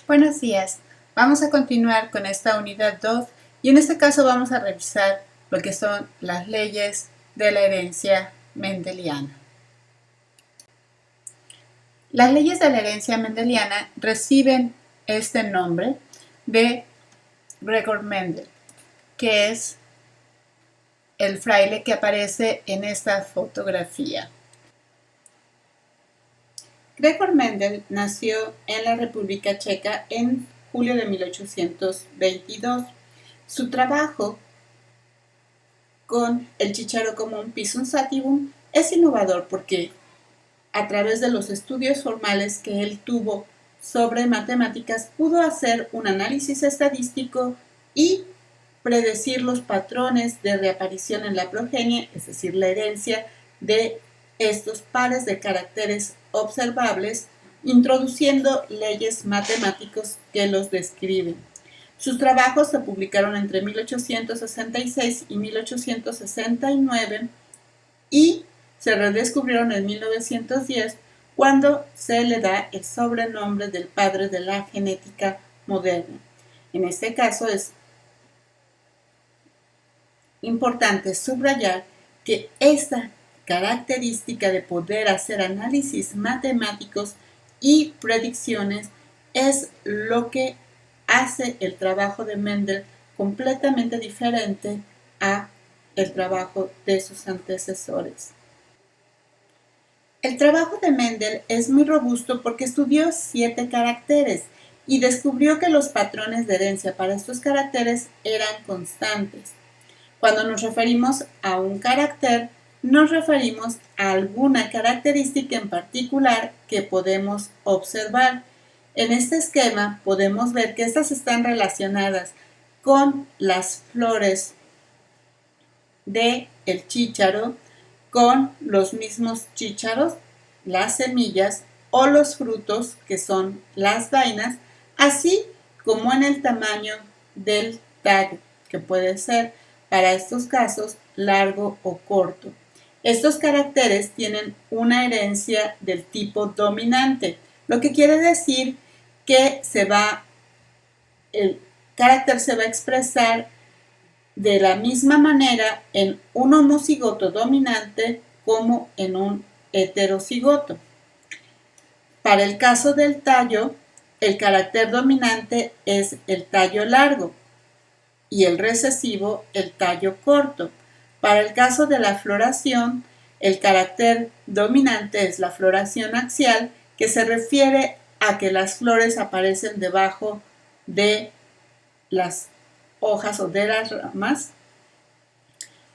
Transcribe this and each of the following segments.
Buenos días. Vamos a continuar con esta unidad 2 y en este caso vamos a revisar lo que son las leyes de la herencia mendeliana. Las leyes de la herencia mendeliana reciben este nombre de Gregor Mendel, que es el fraile que aparece en esta fotografía. Gregor Mendel nació en la República Checa en julio de 1822. Su trabajo con el chícharo común Pisum sativum es innovador porque a través de los estudios formales que él tuvo sobre matemáticas pudo hacer un análisis estadístico y predecir los patrones de reaparición en la progenie, es decir, la herencia de estos pares de caracteres observables, introduciendo leyes matemáticas que los describen. Sus trabajos se publicaron entre 1866 y 1869 y se redescubrieron en 1910 cuando se le da el sobrenombre del padre de la genética moderna. En este caso es importante subrayar que esta característica de poder hacer análisis matemáticos y predicciones es lo que hace el trabajo de Mendel completamente diferente a el trabajo de sus antecesores. El trabajo de Mendel es muy robusto porque estudió 7 caracteres y descubrió que los patrones de herencia para estos caracteres eran constantes. Cuando nos referimos a un carácter, nos referimos a alguna característica en particular que podemos observar. En este esquema podemos ver que estas están relacionadas con las flores del chícharo, con los mismos chícharos, las semillas o los frutos, que son las vainas, así como en el tamaño del tallo, que puede ser, para estos casos, largo o corto. Estos caracteres tienen una herencia del tipo dominante, lo que quiere decir que el carácter se va a expresar de la misma manera en un homocigoto dominante como en un heterocigoto. Para el caso del tallo, el carácter dominante es el tallo largo y el recesivo el tallo corto. Para el caso de la floración, el carácter dominante es la floración axial, que se refiere a que las flores aparecen debajo de las hojas o de las ramas,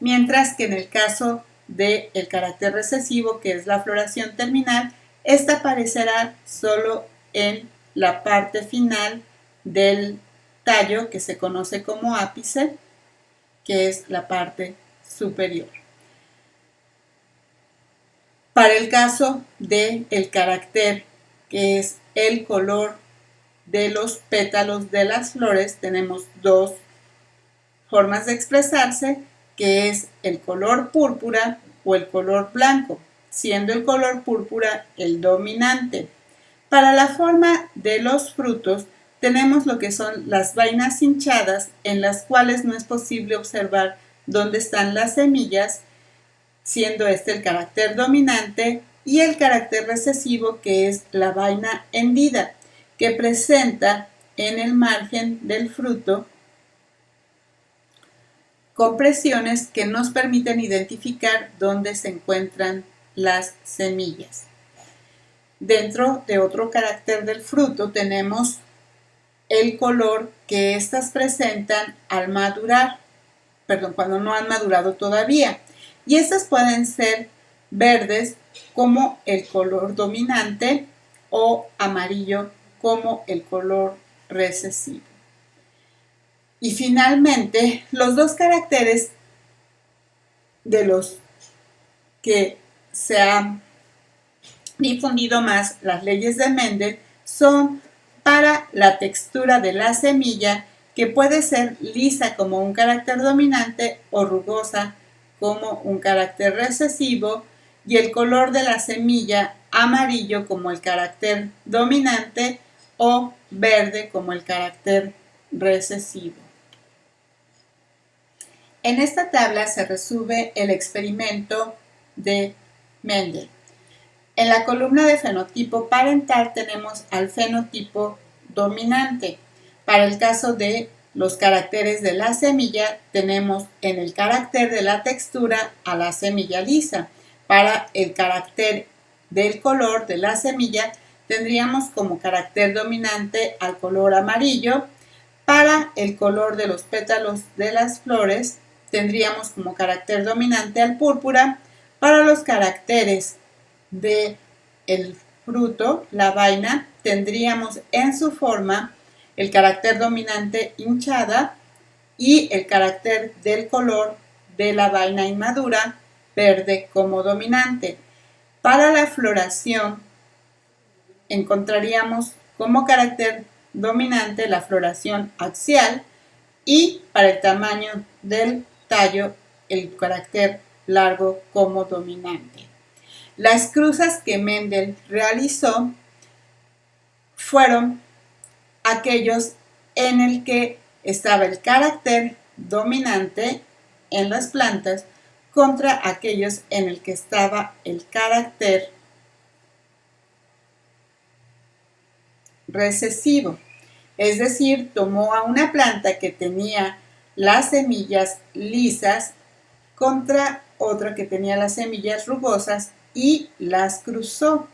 mientras que en el caso del carácter recesivo, que es la floración terminal, esta aparecerá solo en la parte final del tallo, que se conoce como ápice, que es la parte superior. Para el caso del carácter, que es el color de los pétalos de las flores, tenemos 2 formas de expresarse, que es el color púrpura o el color blanco, siendo el color púrpura el dominante. Para la forma de los frutos, tenemos lo que son las vainas hinchadas, en las cuales no es posible observar dónde están las semillas, siendo este el carácter dominante, y el carácter recesivo, que es la vaina hendida, que presenta en el margen del fruto compresiones que nos permiten identificar dónde se encuentran las semillas. Dentro de otro carácter del fruto tenemos el color que éstas presentan al madurar, cuando no han madurado todavía. Y estas pueden ser verdes como el color dominante o amarillo como el color recesivo. Y finalmente, los 2 caracteres de los que se han difundido más las leyes de Mendel son para la textura de la semilla, que puede ser lisa como un carácter dominante o rugosa como un carácter recesivo, y el color de la semilla amarillo como el carácter dominante o verde como el carácter recesivo. En esta tabla se resume el experimento de Mendel. En la columna de fenotipo parental tenemos al fenotipo dominante. Para el caso de los caracteres de la semilla, tenemos en el carácter de la textura a la semilla lisa. Para el carácter del color de la semilla, tendríamos como carácter dominante al color amarillo. Para el color de los pétalos de las flores, tendríamos como carácter dominante al púrpura. Para los caracteres del fruto, la vaina, tendríamos en su forma el carácter dominante hinchada y el carácter del color de la vaina inmadura, verde como dominante. Para la floración encontraríamos como carácter dominante la floración axial y para el tamaño del tallo el carácter largo como dominante. Las cruzas que Mendel realizó fueron aquellos en el que estaba el carácter dominante en las plantas contra aquellos en el que estaba el carácter recesivo. Es decir, tomó a una planta que tenía las semillas lisas contra otra que tenía las semillas rugosas y las cruzó.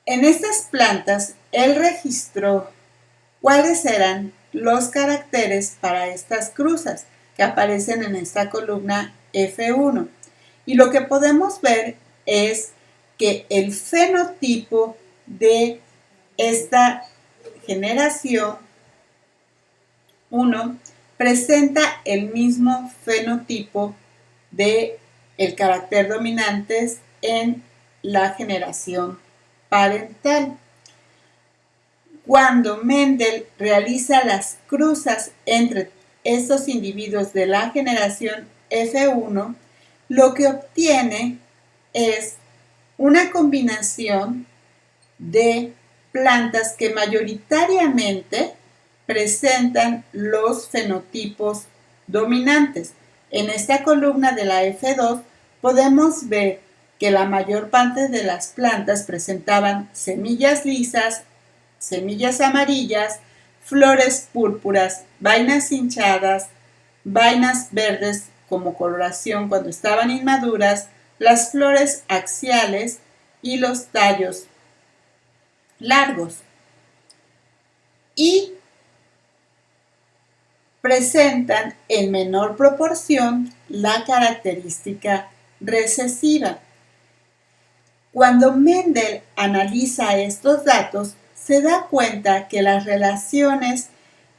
En estas plantas, él registró cuáles eran los caracteres para estas cruzas que aparecen en esta columna F1. Y lo que podemos ver es que el fenotipo de esta generación 1 presenta el mismo fenotipo de el carácter dominante en la generación parental. Cuando Mendel realiza las cruzas entre estos individuos de la generación F1, lo que obtiene es una combinación de plantas que mayoritariamente presentan los fenotipos dominantes. En esta columna de la F2 podemos ver que la mayor parte de las plantas presentaban semillas lisas, semillas amarillas, flores púrpuras, vainas hinchadas, vainas verdes como coloración cuando estaban inmaduras, las flores axiales y los tallos largos. Y presentan en menor proporción la característica recesiva. Cuando Mendel analiza estos datos, se da cuenta que las relaciones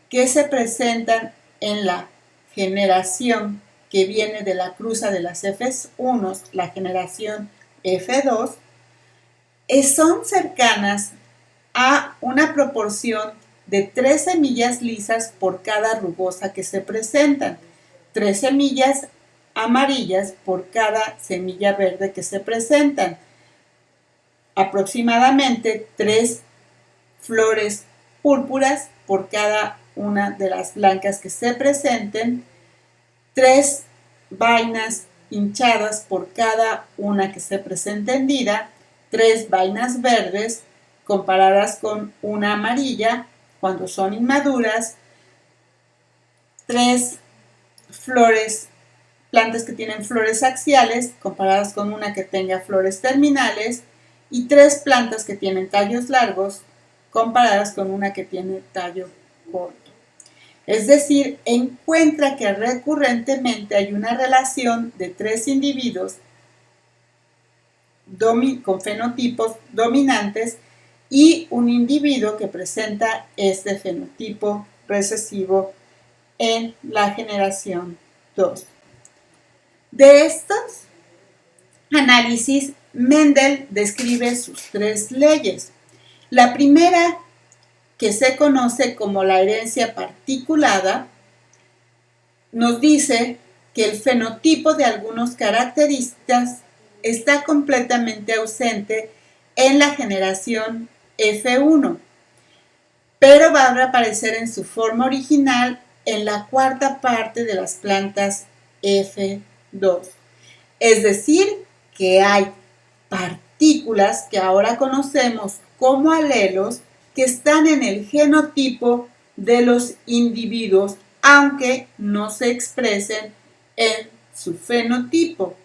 que se presentan en la generación que viene de la cruza de las F1, la generación F2, son cercanas a una proporción de 3 semillas lisas por cada rugosa que se presentan, 3 semillas amarillas por cada semilla verde que se presentan, aproximadamente 3 flores púrpuras por cada una de las blancas que se presenten, 3 vainas hinchadas por cada una que se presente hendida, 3 vainas verdes comparadas con una amarilla cuando son inmaduras, 3 flores, plantas que tienen flores axiales comparadas con una que tenga flores terminales y 3 plantas que tienen tallos largos comparadas con una que tiene tallo corto. Es decir, encuentra que recurrentemente hay una relación de 3 individuos con fenotipos dominantes y un individuo que presenta este fenotipo recesivo en la generación 2. De estos análisis, Mendel describe sus 3 leyes. La primera, que se conoce como la herencia particulada, nos dice que el fenotipo de algunas características está completamente ausente en la generación F1, pero va a reaparecer en su forma original en la cuarta parte de las plantas F2. Es decir, que hay partículas que ahora conocemos como alelos que están en el genotipo de los individuos, aunque no se expresen en su fenotipo.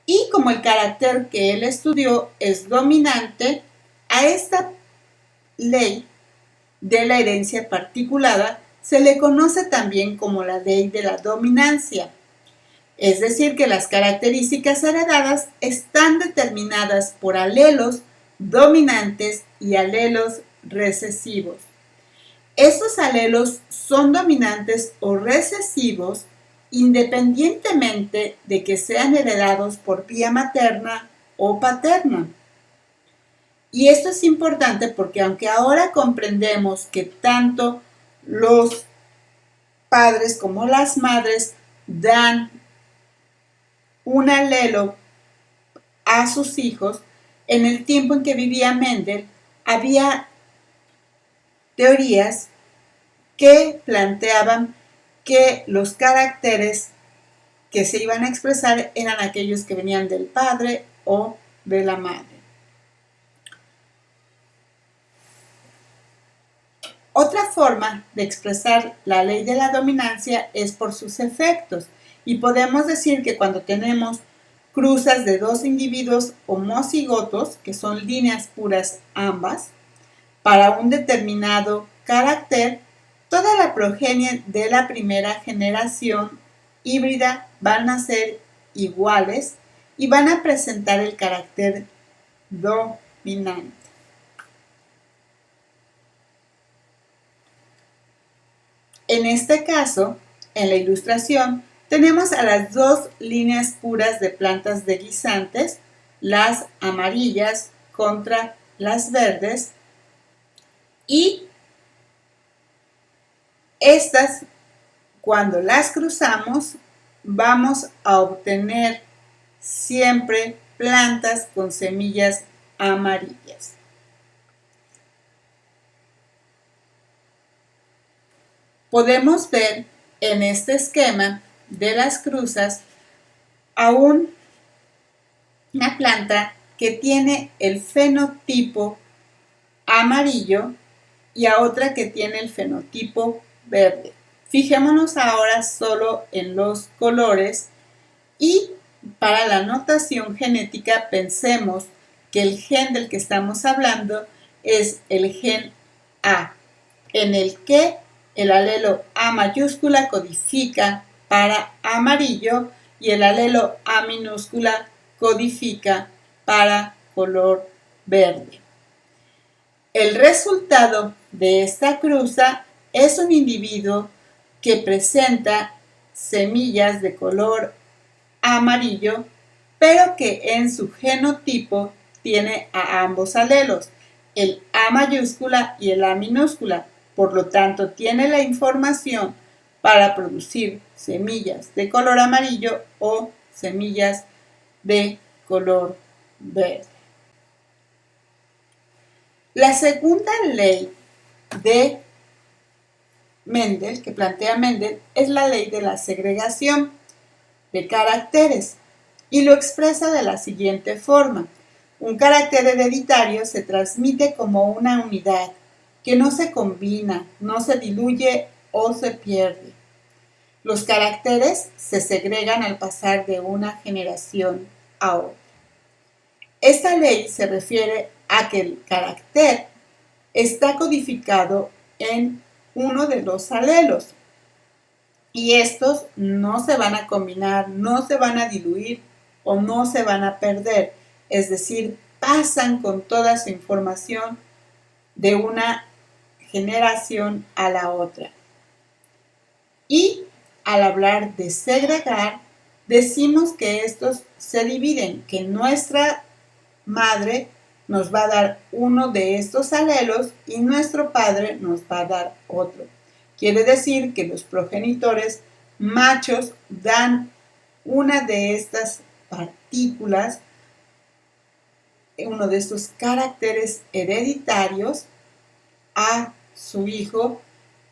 Y como el carácter que él estudió es dominante, a esta ley de la herencia particulada se le conoce también como la ley de la dominancia. Es decir, que las características heredadas están determinadas por alelos dominantes y alelos recesivos. Estos alelos son dominantes o recesivos independientemente de que sean heredados por vía materna o paterna. Y esto es importante porque aunque ahora comprendemos que tanto los padres como las madres dan un alelo a sus hijos, en el tiempo en que vivía Mendel, había teorías que planteaban que los caracteres que se iban a expresar eran aquellos que venían del padre o de la madre. Otra forma de expresar la ley de la dominancia es por sus efectos, y podemos decir que cuando tenemos cruzas de dos individuos homocigotos, que son líneas puras ambas, para un determinado carácter, toda la progenie de la primera generación híbrida van a ser iguales y van a presentar el carácter dominante. En este caso, en la ilustración, tenemos a las dos líneas puras de plantas de guisantes, las amarillas contra las verdes, y estas, cuando las cruzamos, vamos a obtener siempre plantas con semillas amarillas. Podemos ver en este esquema de las cruzas a una planta que tiene el fenotipo amarillo y a otra que tiene el fenotipo verde. Fijémonos ahora solo en los colores y para la notación genética pensemos que el gen del que estamos hablando es el gen A, en el que el alelo A mayúscula codifica para amarillo y el alelo A minúscula codifica para color verde. El resultado de esta cruza es un individuo que presenta semillas de color amarillo, pero que en su genotipo tiene a ambos alelos, el A mayúscula y el A minúscula. Por lo tanto, tiene la información para producir semillas de color amarillo o semillas de color verde. La segunda ley de Mendel, que plantea Mendel, es la ley de la segregación de caracteres y lo expresa de la siguiente forma. Un carácter hereditario se transmite como una unidad que no se combina, no se diluye o se pierde. Los caracteres se segregan al pasar de una generación a otra. Esta ley se refiere a que el carácter está codificado en uno de los alelos y estos no se van a combinar, no se van a diluir o no se van a perder, es decir, pasan con toda su información de una generación a la otra. Y al hablar de segregar, decimos que estos se dividen, que nuestra madre nos va a dar uno de estos alelos y nuestro padre nos va a dar otro. Quiere decir que los progenitores machos dan una de estas partículas uno de estos caracteres hereditarios a su hijo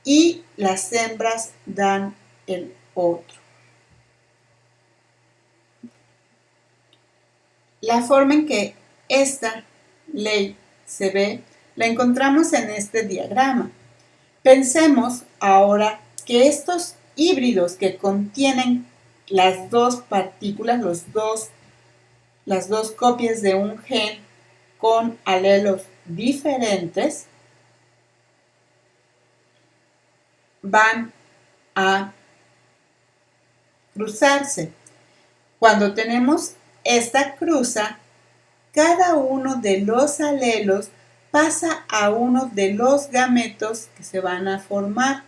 y las hembras dan el otro. La forma en que esta ley se ve la encontramos en este diagrama. Pensemos ahora que estos híbridos que contienen las dos partículas, las dos copias de un gen con alelos diferentes, van a cruzarse. Cuando tenemos esta cruza, cada uno de los alelos pasa a uno de los gametos que se van a formar.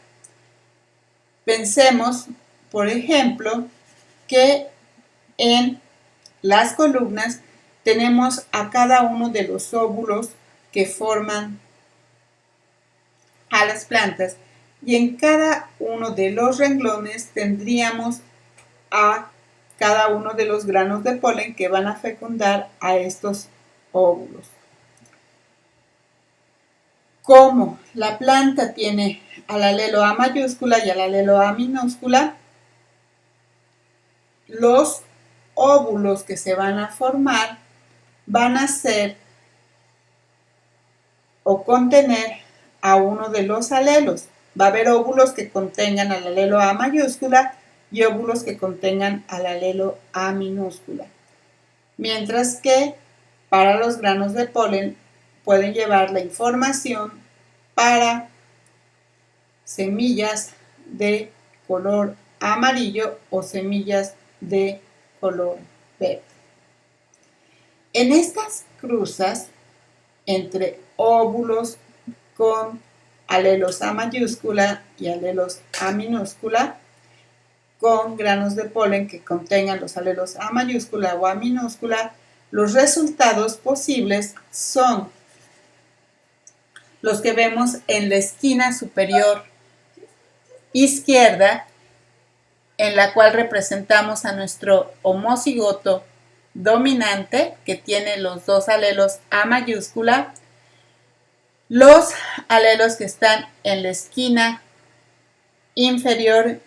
Pensemos, por ejemplo, que en las columnas tenemos a cada uno de los óvulos que forman a las plantas y en cada uno de los renglones tendríamos a cada uno de los granos de polen que van a fecundar a estos óvulos. Como la planta tiene al alelo A mayúscula y al alelo A minúscula, los óvulos que se van a formar van a ser o contener a uno de los alelos. Va a haber óvulos que contengan al alelo A mayúscula y óvulos que contengan al alelo A minúscula. Mientras que para los granos de polen pueden llevar la información para semillas de color amarillo o semillas de color verde. En estas cruzas entre óvulos con alelos A mayúscula y alelos A minúscula, con granos de polen que contengan los alelos A mayúscula o A minúscula, los resultados posibles son los que vemos en la esquina superior izquierda, en la cual representamos a nuestro homocigoto dominante, que tiene los dos alelos A mayúscula, los alelos que están en la esquina inferior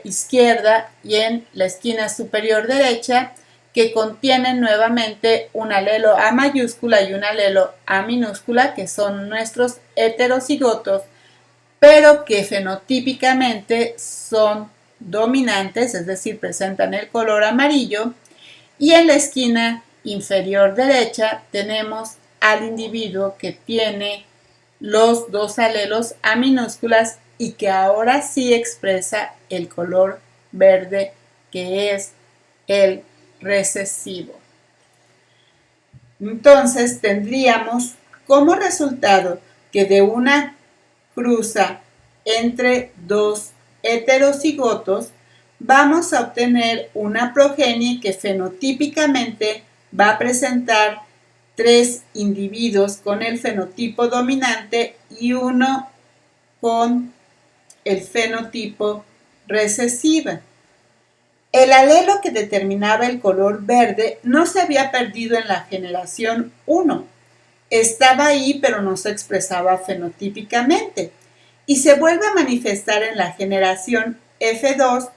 izquierda y en la esquina superior derecha, que contienen nuevamente un alelo A mayúscula y un alelo A minúscula, que son nuestros heterocigotos, pero que fenotípicamente son dominantes, es decir, presentan el color amarillo. Y en la esquina inferior derecha tenemos al individuo que tiene los dos alelos A minúsculas y que ahora sí expresa el color verde, que es el recesivo. Entonces tendríamos como resultado que de una cruza entre dos heterocigotos vamos a obtener una progenie que fenotípicamente va a presentar 3 individuos con el fenotipo dominante y uno con el fenotipo recesivo. El alelo que determinaba el color verde no se había perdido en la generación 1. Estaba ahí, pero no se expresaba fenotípicamente. Y se vuelve a manifestar en la generación F2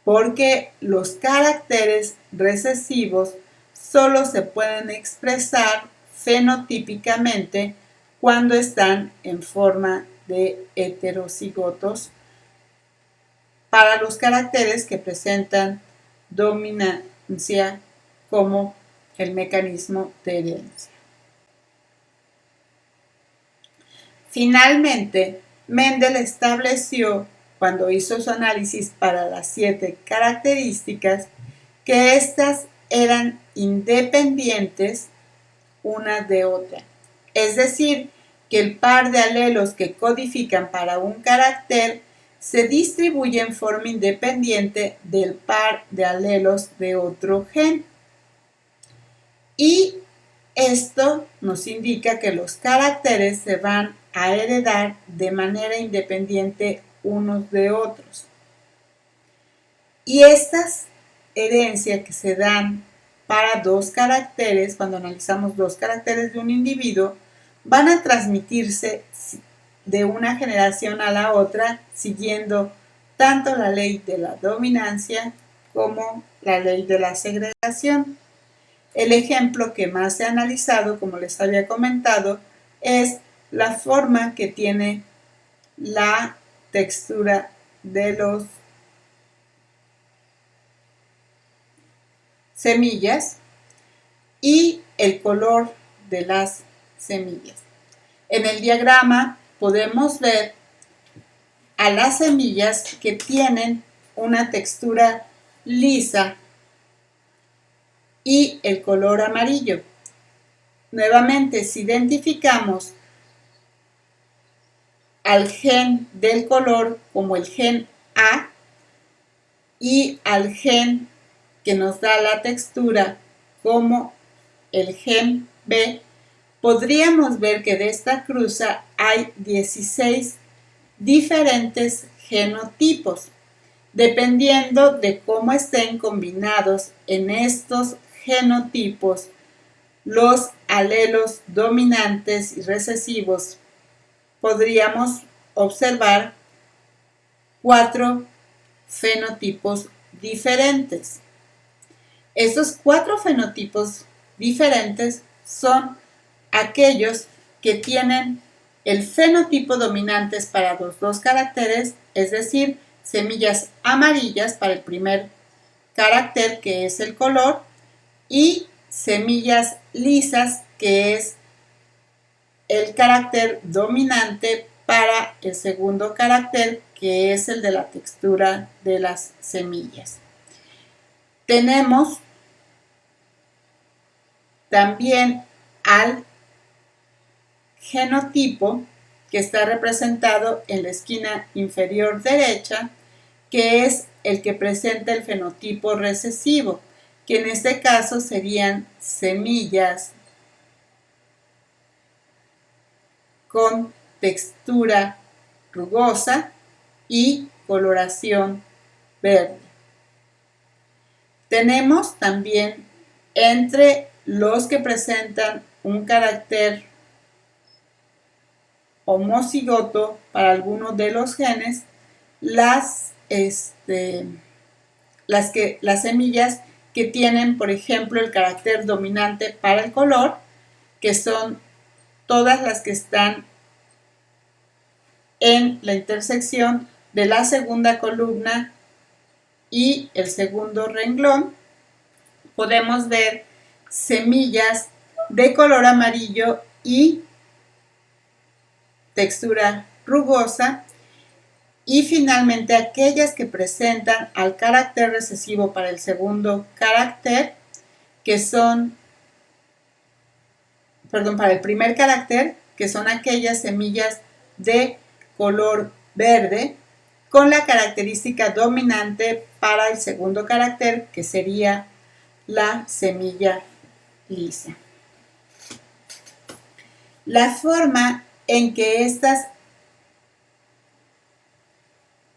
porque los caracteres recesivos solo se pueden expresar fenotípicamente cuando están en forma de heterocigotos para los caracteres que presentan dominancia como el mecanismo de herencia. Finalmente, Mendel estableció, cuando hizo su análisis para las 7 características, que éstas eran independientes una de otra. Es decir, que el par de alelos que codifican para un carácter se distribuye en forma independiente del par de alelos de otro gen. Y esto nos indica que los caracteres se van a heredar de manera independiente unos de otros. Y estas herencias que se dan para dos caracteres, cuando analizamos dos caracteres de un individuo, van a transmitirse de una generación a la otra siguiendo tanto la ley de la dominancia como la ley de la segregación. El ejemplo que más se ha analizado, como les había comentado, es la forma que tiene la textura de los semillas y el color de las semillas. En el diagrama podemos ver a las semillas que tienen una textura lisa y el color amarillo. Nuevamente, si identificamos al gen del color como el gen A y al gen que nos da la textura como el gen B, podríamos ver que de esta cruza hay 16 diferentes genotipos, dependiendo de cómo estén combinados en estos genotipos los alelos dominantes y recesivos. Podríamos observar 4 fenotipos diferentes. Estos 4 fenotipos diferentes son aquellos que tienen el fenotipo dominantes para los dos caracteres, es decir, semillas amarillas para el primer carácter, que es el color, y semillas lisas, que es el carácter dominante para el segundo carácter, que es el de la textura de las semillas. Tenemos también al genotipo, que está representado en la esquina inferior derecha, que es el que presenta el fenotipo recesivo, que en este caso serían semillas con textura rugosa y coloración verde. Tenemos también entre los que presentan un carácter homocigoto para algunos de los genes, las semillas que tienen, por ejemplo, el carácter dominante para el color, que son todas las que están en la intersección de la segunda columna y el segundo renglón. Podemos ver semillas de color amarillo y textura rugosa, y finalmente aquellas que presentan al carácter recesivo para el segundo carácter, que son, para el primer carácter, que son aquellas semillas de color verde con la característica dominante para el segundo carácter, que sería la semilla lisa. La forma en que estas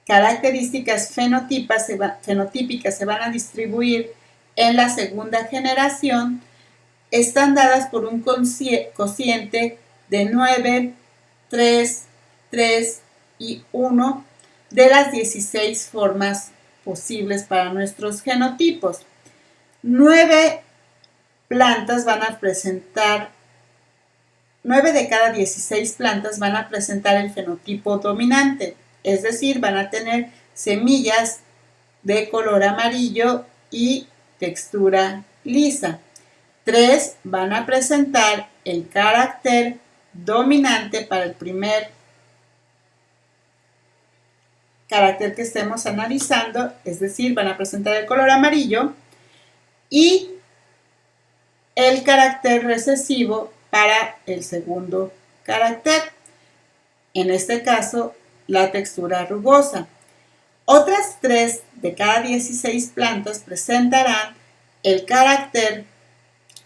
características fenotípicas se van a distribuir en la segunda generación están dadas por un cociente de 9, 3, 3 y 1 de las 16 formas posibles para nuestros genotipos. 9 plantas van a presentar, 9 de cada 16 plantas van a presentar el fenotipo dominante, es decir, van a tener semillas de color amarillo y textura lisa. 3 van a presentar el carácter dominante para el primer carácter que estemos analizando, es decir, van a presentar el color amarillo, y el carácter recesivo para el segundo carácter, en este caso la textura rugosa. Otras 3 de cada 16 plantas presentarán el carácter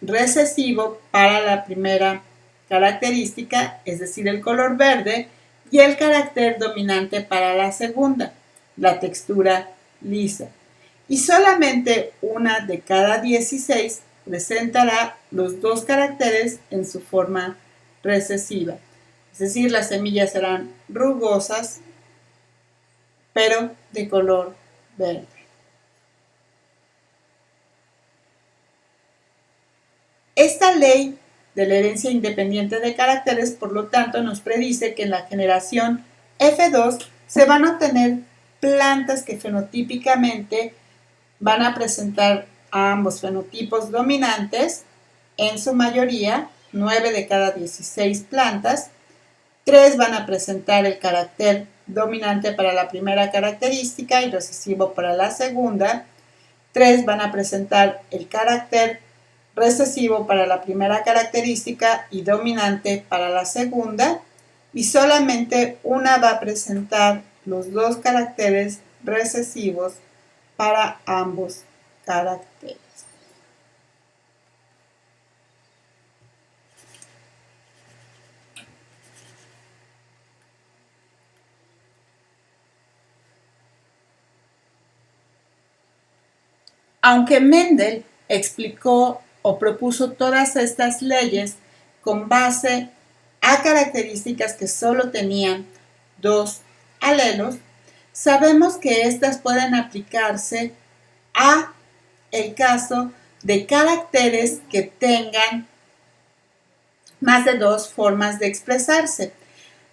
recesivo para la primera característica, es decir, el color verde, y el carácter dominante para la segunda, la textura lisa. Y solamente una de cada 16 presentará los dos caracteres en su forma recesiva. Es decir, las semillas serán rugosas, pero de color verde. Esta ley de la herencia independiente de caracteres, por lo tanto, nos predice que en la generación F2 se van a obtener plantas que fenotípicamente van a presentar a ambos fenotipos dominantes, en su mayoría, 9 de cada 16 plantas. 3 van a presentar el carácter dominante para la primera característica y recesivo para la segunda. 3 van a presentar el carácter recesivo para la primera característica y dominante para la segunda, y solamente una va a presentar los dos caracteres recesivos para ambos caracteres. Aunque Mendel explicó o propuso todas estas leyes con base a características que solo tenían dos alelos, sabemos que estas pueden aplicarse a el caso de caracteres que tengan más de dos formas de expresarse.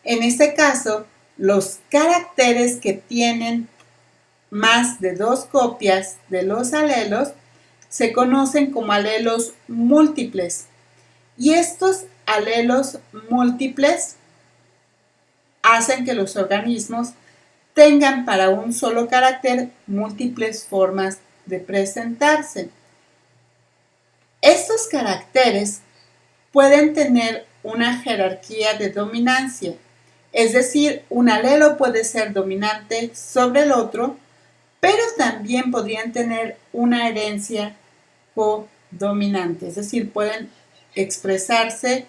En este caso, los caracteres que tienen más de dos copias de los alelos se conocen como alelos múltiples, y estos alelos múltiples hacen que los organismos tengan para un solo carácter múltiples formas de presentarse. Estos caracteres pueden tener una jerarquía de dominancia, es decir, un alelo puede ser dominante sobre el otro, pero también podrían tener una herencia codominante, es decir, pueden expresarse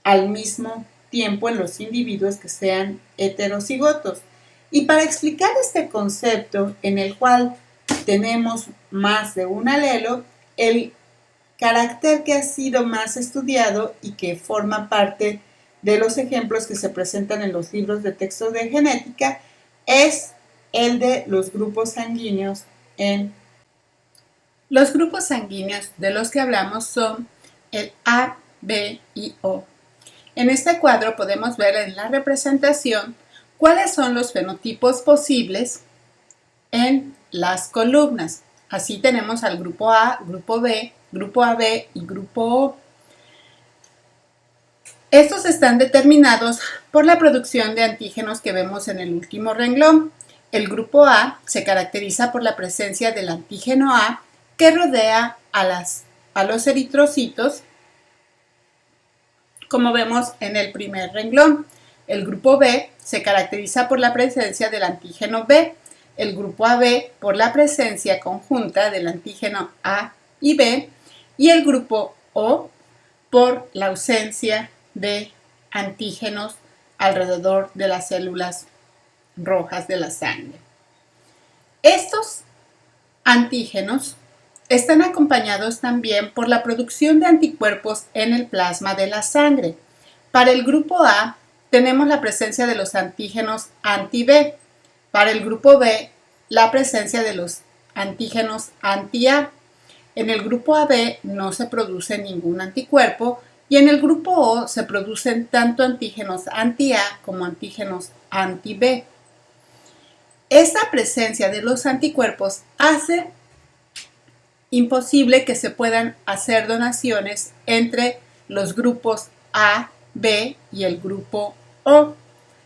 al mismo tiempo en los individuos que sean heterocigotos. Y para explicar este concepto en el cual tenemos más de un alelo, el carácter que ha sido más estudiado y que forma parte de los ejemplos que se presentan en los libros de texto de genética es el de los grupos sanguíneos. Los grupos sanguíneos de los que hablamos son el A, B y O. En este cuadro podemos ver en la representación cuáles son los fenotipos posibles en las columnas. Así tenemos al grupo A, grupo B, grupo AB y grupo O. Estos están determinados por la producción de antígenos que vemos en el último renglón. El grupo A se caracteriza por la presencia del antígeno A que rodea a los eritrocitos, como vemos en el primer renglón. El grupo B se caracteriza por la presencia del antígeno B, el grupo AB por la presencia conjunta del antígeno A y B, y el grupo O por la ausencia de antígenos alrededor de las células rojas de la sangre. Estos antígenos están acompañados también por la producción de anticuerpos en el plasma de la sangre. Para el grupo A tenemos la presencia de los antígenos anti-B. Para el grupo B, la presencia de los antígenos anti-A. En el grupo AB no se produce ningún anticuerpo y en el grupo O se producen tanto antígenos anti-A como antígenos anti-B. Esta presencia de los anticuerpos hace imposible que se puedan hacer donaciones entre los grupos A, B y el grupo O.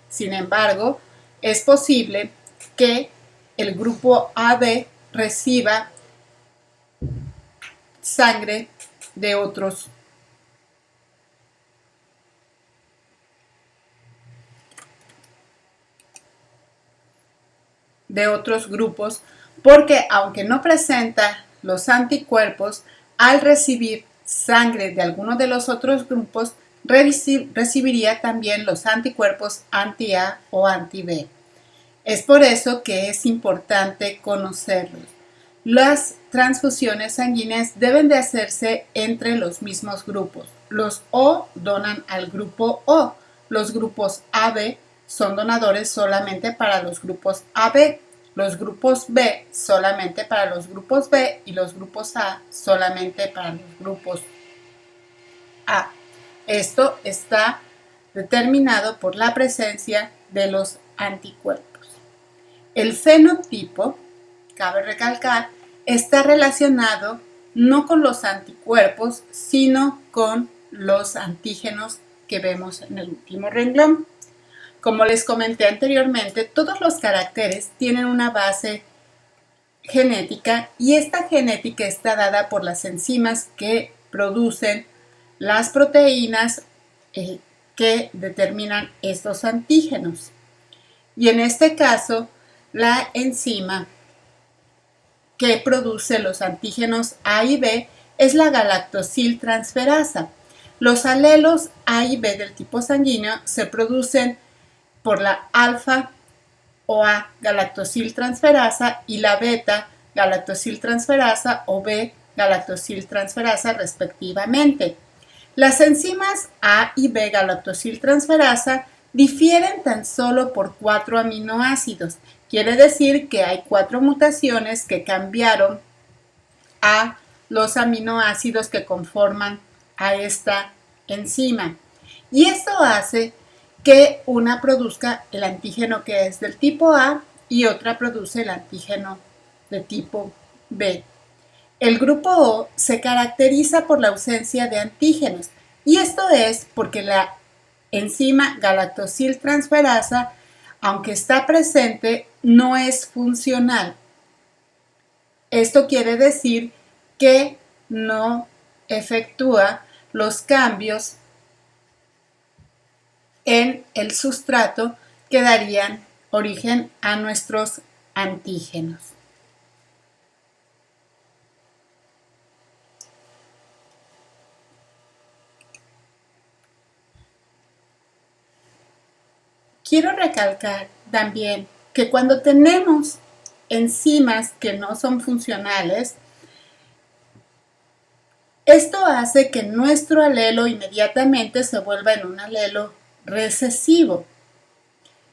Sin embargo, es posible que el grupo AB reciba sangre de otros grupos, porque aunque no presenta los anticuerpos, al recibir sangre de alguno de los otros grupos, recibiría también los anticuerpos anti-A o anti-B. Es por eso que es importante conocerlos. Las transfusiones sanguíneas deben de hacerse entre los mismos grupos. Los O donan al grupo O. Los grupos AB son donadores solamente para los grupos AB. Los grupos B solamente para los grupos B y los grupos A solamente para los grupos A. Esto está determinado por la presencia de los anticuerpos. El fenotipo, cabe recalcar, está relacionado no con los anticuerpos, sino con los antígenos que vemos en el último renglón. Como les comenté anteriormente, todos los caracteres tienen una base genética y esta genética está dada por las enzimas que producen las proteínas que determinan estos antígenos. Y en este caso, la enzima que produce los antígenos A y B es la galactosiltransferasa. Los alelos A y B del tipo sanguíneo se producen por la alfa o A galactosiltransferasa y la beta galactosiltransferasa o B galactosiltransferasa respectivamente. Las enzimas A y B galactosiltransferasa difieren tan solo por 4 aminoácidos. Quiere decir que hay 4 mutaciones que cambiaron a los aminoácidos que conforman a esta enzima. Y esto hace que una produzca el antígeno que es del tipo A y otra produce el antígeno de tipo B. El grupo O se caracteriza por la ausencia de antígenos y esto es porque la enzima galactosiltransferasa, aunque está presente, no es funcional. Esto quiere decir que no efectúa los cambios en el sustrato que darían origen a nuestros antígenos. Quiero recalcar también que cuando tenemos enzimas que no son funcionales, esto hace que nuestro alelo inmediatamente se vuelva en un alelo recesivo.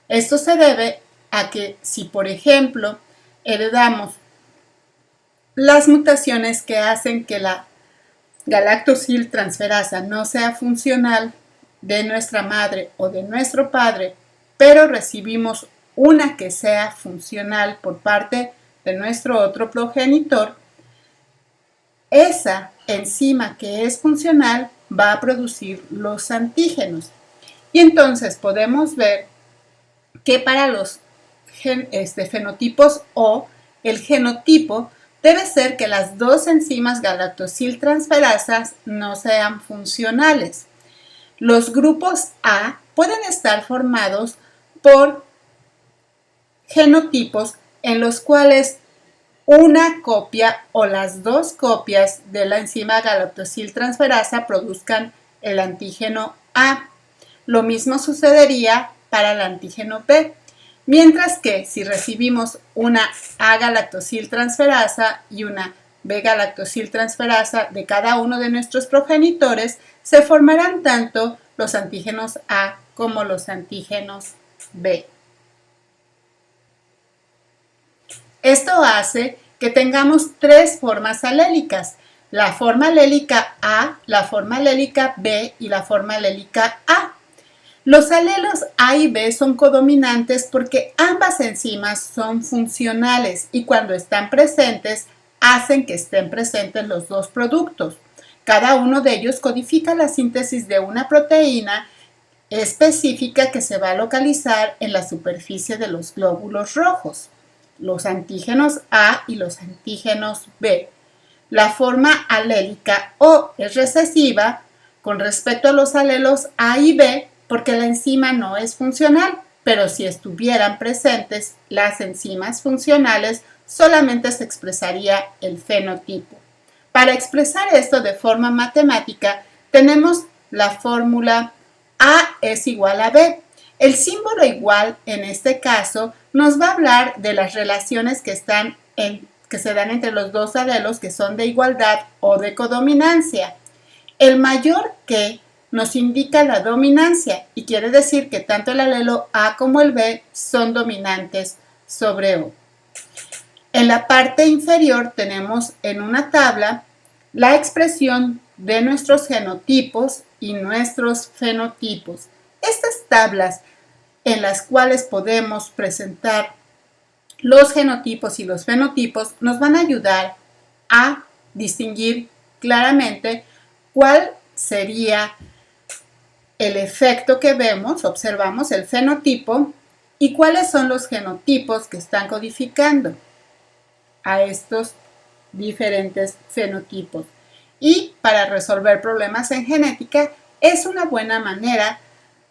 Esto se debe a que si, por ejemplo, heredamos las mutaciones que hacen que la galactosiltransferasa no sea funcional de nuestra madre o de nuestro padre, pero recibimos una que sea funcional por parte de nuestro otro progenitor, esa enzima que es funcional va a producir los antígenos. Y entonces podemos ver que para los fenotipos O, el genotipo debe ser que las dos enzimas galactosiltransferasas no sean funcionales. Los grupos A pueden estar formados por genotipos en los cuales una copia o las dos copias de la enzima galactosiltransferasa produzcan el antígeno A. Lo mismo sucedería para el antígeno B, mientras que si recibimos una A galactosiltransferasa y una B galactosiltransferasa de cada uno de nuestros progenitores, se formarán tanto los antígenos A como los antígenos B. Esto hace que tengamos tres formas alélicas: la forma alélica A, la forma alélica B y la forma alélica A. Los alelos A y B son codominantes porque ambas enzimas son funcionales y cuando están presentes hacen que estén presentes los dos productos. Cada uno de ellos codifica la síntesis de una proteína específica que se va a localizar en la superficie de los glóbulos rojos, los antígenos A y los antígenos B. La forma alélica O es recesiva con respecto a los alelos A y B porque la enzima no es funcional, pero si estuvieran presentes las enzimas funcionales, solamente se expresaría el fenotipo. Para expresar esto de forma matemática, tenemos la fórmula A es igual a B. El símbolo igual, en este caso, nos va a hablar de las relaciones que están que se dan entre los dos alelos que son de igualdad o de codominancia. El mayor que nos indica la dominancia y quiere decir que tanto el alelo A como el B son dominantes sobre O. En la parte inferior tenemos en una tabla la expresión de nuestros genotipos y nuestros fenotipos. Estas tablas en las cuales podemos presentar los genotipos y los fenotipos nos van a ayudar a distinguir claramente cuál sería el efecto que vemos, observamos el fenotipo y cuáles son los genotipos que están codificando a estos diferentes fenotipos. Y para resolver problemas en genética es una buena manera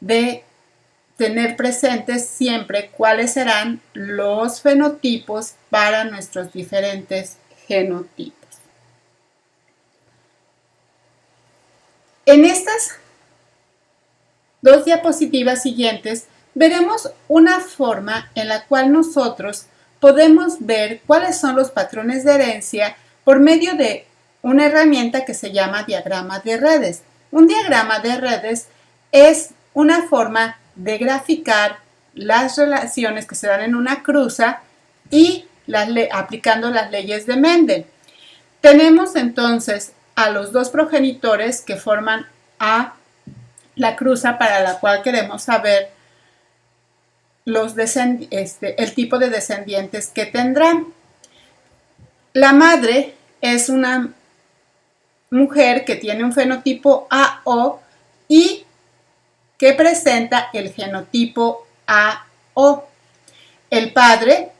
de tener presentes siempre cuáles serán los fenotipos para nuestros diferentes genotipos. En estas dos diapositivas siguientes veremos una forma en la cual nosotros podemos ver cuáles son los patrones de herencia por medio de una herramienta que se llama diagrama de redes. Un diagrama de redes es una forma de graficar las relaciones que se dan en una cruza y aplicando las leyes de Mendel. Tenemos entonces a los dos progenitores que forman a la cruza para la cual queremos saber el tipo de descendientes que tendrán. La madre es una mujer que tiene un fenotipo AO y que presenta el genotipo AO. El padre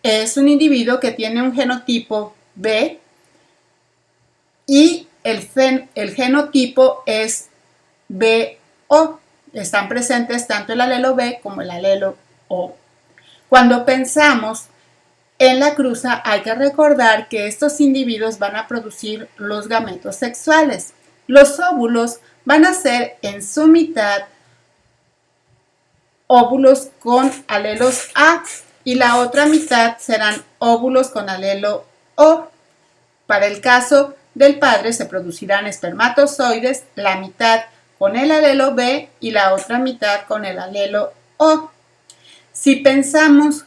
es un individuo que tiene un genotipo B y el genotipo es BO. Están presentes tanto el alelo B como el alelo O. Cuando pensamos en la cruza hay que recordar que estos individuos van a producir los gametos sexuales. Los óvulos van a ser en su mitad óvulos con alelos A y la otra mitad serán óvulos con alelo O. Para el caso del padre se producirán espermatozoides, la mitad con el alelo B y la otra mitad con el alelo O. Si pensamos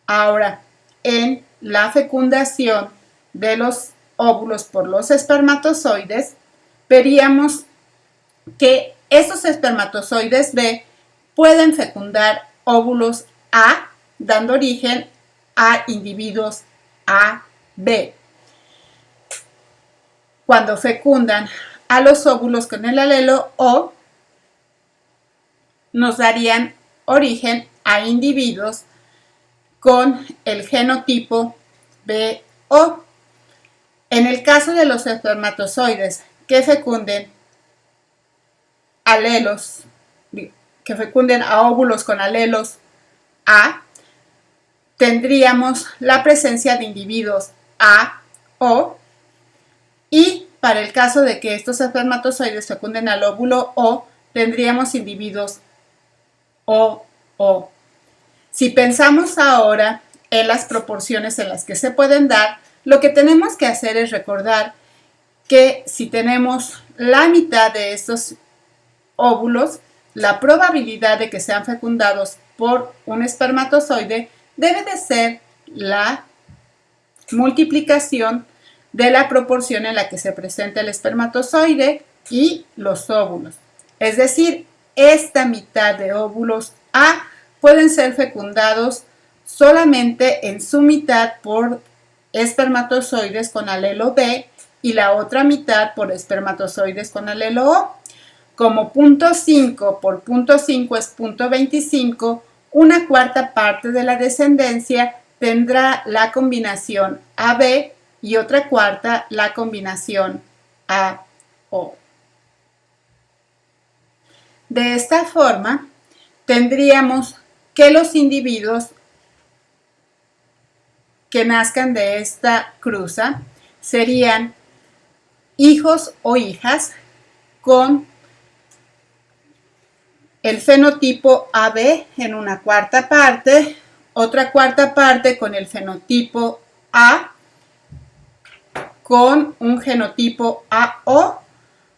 ahora en la fecundación de los óvulos por los espermatozoides, veríamos que esos espermatozoides B pueden fecundar óvulos A, dando origen a individuos AB. Cuando fecundan a los óvulos con el alelo O, nos darían origen a individuos con el genotipo BO. En el caso de los espermatozoides que fecunden a óvulos con alelos A, tendríamos la presencia de individuos AO y para el caso de que estos espermatozoides fecunden al óvulo O, tendríamos individuos OO. Si pensamos ahora en las proporciones en las que se pueden dar, lo que tenemos que hacer es recordar que si tenemos la mitad de estos óvulos, la probabilidad de que sean fecundados por un espermatozoide debe de ser la multiplicación de la proporción en la que se presenta el espermatozoide y los óvulos. Es decir, esta mitad de óvulos A pueden ser fecundados solamente en su mitad por espermatozoides con alelo B y la otra mitad por espermatozoides con alelo O. Como 0.5 por 0.5 es 0.25, una cuarta parte de la descendencia tendrá la combinación AB y otra cuarta la combinación AO. De esta forma, tendríamos que los individuos que nazcan de esta cruza serían hijos o hijas con el fenotipo AB en una cuarta parte, otra cuarta parte con el fenotipo A con un genotipo AO,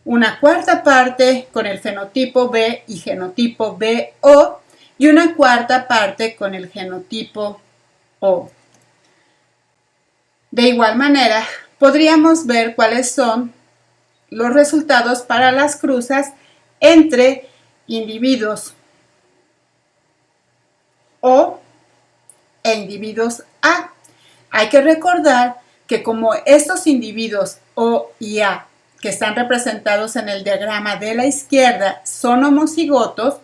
una cuarta parte con el fenotipo B y genotipo BO y una cuarta parte con el genotipo O. De igual manera, podríamos ver cuáles son los resultados para las cruzas entre individuos O e individuos A. Hay que recordar que como estos individuos O y A que están representados en el diagrama de la izquierda son homocigotos,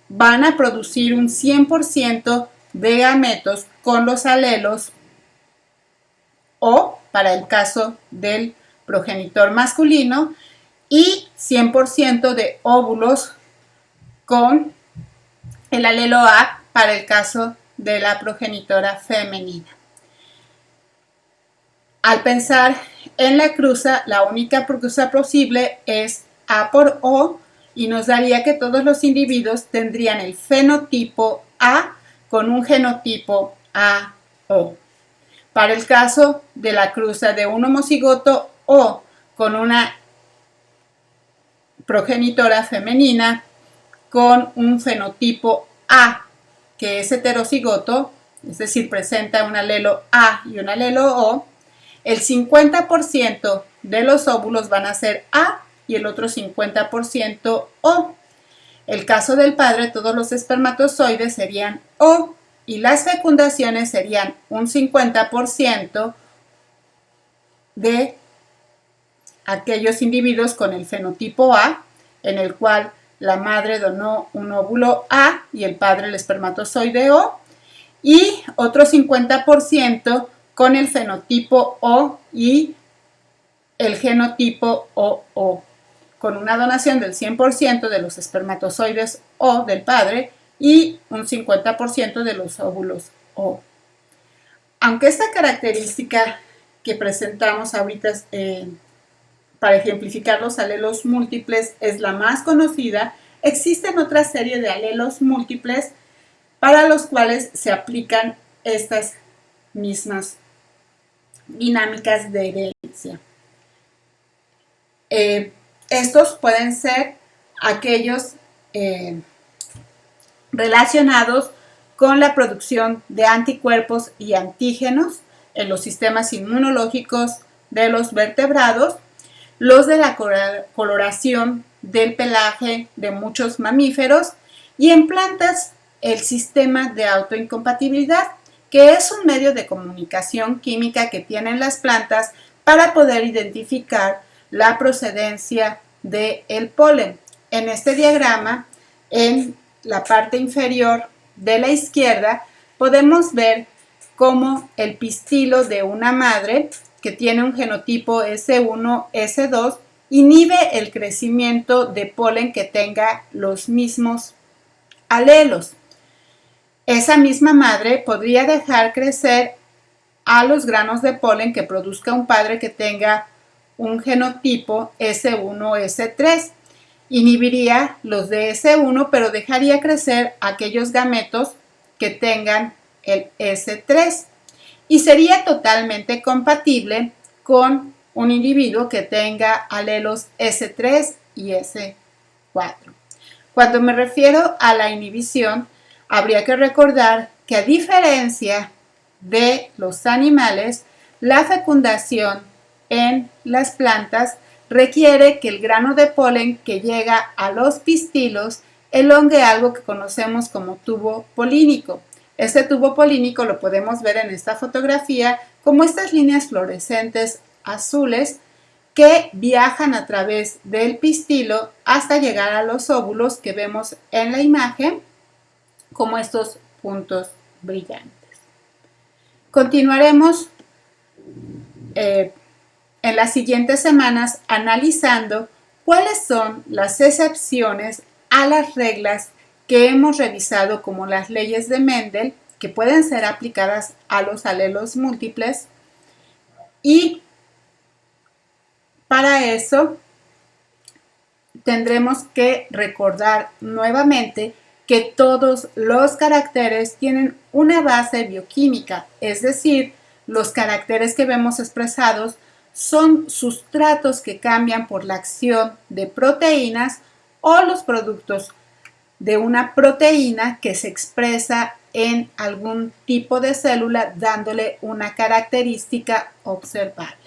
van a producir un 100% de gametos con los alelos O para el caso del progenitor masculino y 100% de óvulos con el alelo A para el caso de la progenitora femenina. Al pensar en la cruza, la única cruza posible es A por O y nos daría que todos los individuos tendrían el fenotipo A con un genotipo AO. Para el caso de la cruza de un homocigoto O con una progenitora femenina con un fenotipo A que es heterocigoto, es decir, presenta un alelo A y un alelo O, el 50% de los óvulos van a ser A y el otro 50% O. El caso del padre, todos los espermatozoides serían O y las fecundaciones serían un 50% de aquellos individuos con el fenotipo A, en el cual la madre donó un óvulo A y el padre el espermatozoide O, y otro 50% con el fenotipo O y el genotipo OO, con una donación del 100% de los espermatozoides O del padre y un 50% de los óvulos O. Aunque esta característica que presentamos ahorita para ejemplificar los alelos múltiples es la más conocida, existen otra serie de alelos múltiples para los cuales se aplican estas mismas dinámicas de herencia. Estos pueden ser aquellos relacionados con la producción de anticuerpos y antígenos en los sistemas inmunológicos de los vertebrados, los de la coloración del pelaje de muchos mamíferos y en plantas el sistema de autoincompatibilidad, que es un medio de comunicación química que tienen las plantas para poder identificar la procedencia del polen. En este diagrama, en la parte inferior de la izquierda, podemos ver cómo el pistilo de una madre que tiene un genotipo S1, S2, inhibe el crecimiento de polen que tenga los mismos alelos. Esa misma madre podría dejar crecer a los granos de polen que produzca un padre que tenga un genotipo S1, S3. Inhibiría los de S1, pero dejaría crecer aquellos gametos que tengan el S3 y sería totalmente compatible con un individuo que tenga alelos S3 y S4. Cuando me refiero a la inhibición, habría que recordar que a diferencia de los animales, la fecundación en las plantas requiere que el grano de polen que llega a los pistilos elongue algo que conocemos como tubo polínico. Este tubo polínico lo podemos ver en esta fotografía como estas líneas fluorescentes azules que viajan a través del pistilo hasta llegar a los óvulos que vemos en la imagen como estos puntos brillantes. Continuaremos en las siguientes semanas analizando cuáles son las excepciones a las reglas que hemos revisado como las leyes de Mendel, que pueden ser aplicadas a los alelos múltiples, y para eso tendremos que recordar nuevamente que todos los caracteres tienen una base bioquímica, es decir, Los caracteres que vemos expresados son sustratos que cambian por la acción de proteínas o los productos de una proteína que se expresa en algún tipo de célula dándole una característica observable.